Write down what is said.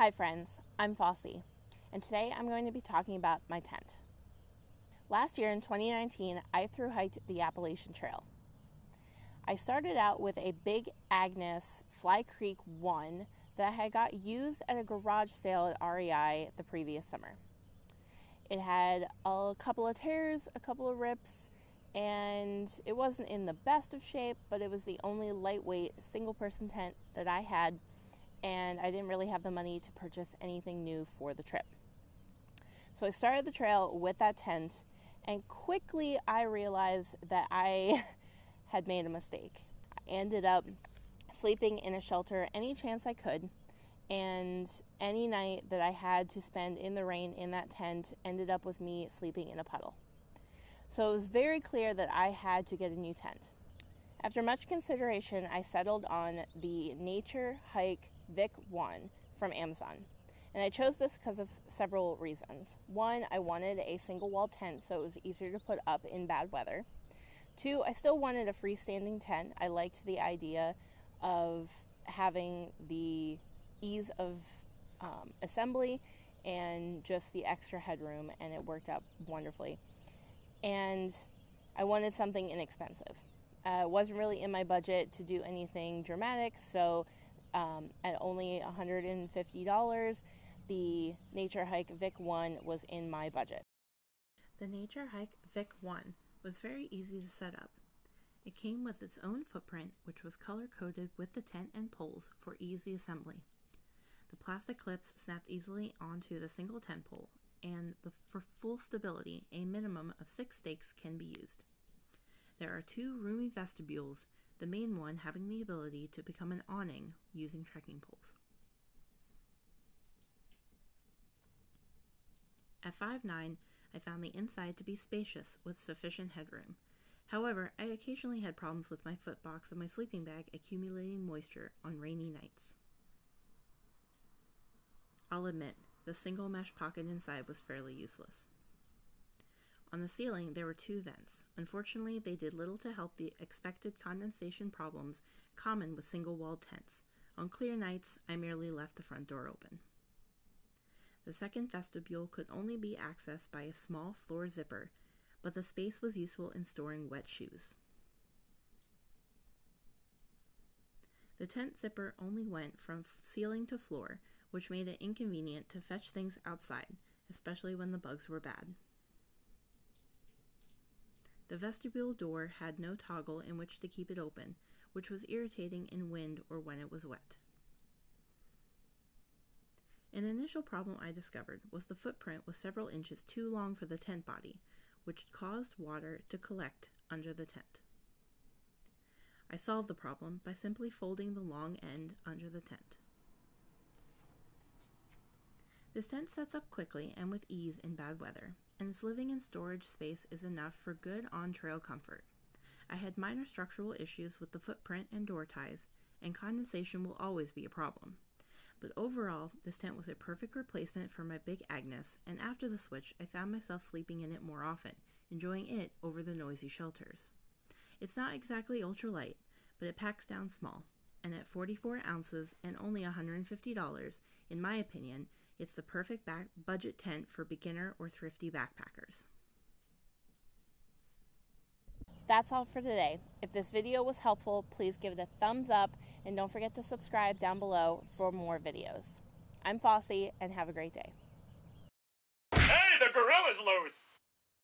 Hi friends, I'm Fossey, and today I'm going to be talking about my tent. Last year in 2019, I thru-hiked the Appalachian Trail. I started out with a Big Agnes Fly Creek 1 that I got used at a garage sale at REI the previous summer. It had a couple of tears, a couple of rips, and it wasn't in the best of shape, but it was the only lightweight single-person tent that I had, and I didn't really have the money to purchase anything new for the trip. So I started the trail with that tent, and quickly I realized that I had made a mistake. I ended up sleeping in a shelter any chance I could, and any night that I had to spend in the rain in that tent ended up with me sleeping in a puddle. So it was very clear that I had to get a new tent. After much consideration, I settled on the NatureHike VIK 1 from Amazon. And I chose this because of several reasons. One, I wanted a single wall tent so it was easier to put up in bad weather. Two, I still wanted a freestanding tent. I liked the idea of having the ease of assembly and just the extra headroom, and it worked out wonderfully. And I wanted something inexpensive. It wasn't really in my budget to do anything dramatic, so at only $150, the NatureHike VIK 1 was in my budget. The NatureHike VIK 1 was very easy to set up. It came with its own footprint, which was color-coded with the tent and poles for easy assembly. The plastic clips snapped easily onto the single tent pole, and for full stability, a minimum of 6 stakes can be used. There are 2 roomy vestibules, the main one having the ability to become an awning using trekking poles. At 5'9", I found the inside to be spacious with sufficient headroom. However, I occasionally had problems with my footbox and my sleeping bag accumulating moisture on rainy nights. I'll admit, the single mesh pocket inside was fairly useless. On the ceiling, there were 2 vents. Unfortunately, they did little to help the expected condensation problems common with single-walled tents. On clear nights, I merely left the front door open. The second vestibule could only be accessed by a small floor zipper, but the space was useful in storing wet shoes. The tent zipper only went from ceiling to floor, which made it inconvenient to fetch things outside, especially when the bugs were bad. The vestibule door had no toggle in which to keep it open, which was irritating in wind or when it was wet. An initial problem I discovered was the footprint was several inches too long for the tent body, which caused water to collect under the tent. I solved the problem by simply folding the long end under the tent. This tent sets up quickly and with ease in bad weather, and its living and storage space is enough for good on-trail comfort. I had minor structural issues with the footprint and door ties, and condensation will always be a problem. But overall, this tent was a perfect replacement for my Big Agnes, and after the switch, I found myself sleeping in it more often, enjoying it over the noisy shelters. It's not exactly ultralight, but it packs down small, and at 44 ounces and only $150, in my opinion, it's the perfect budget tent for beginner or thrifty backpackers. That's all for today. If this video was helpful, please give it a thumbs up, and don't forget to subscribe down below for more videos. I'm Fossey, and have a great day. Hey, the gorilla's loose!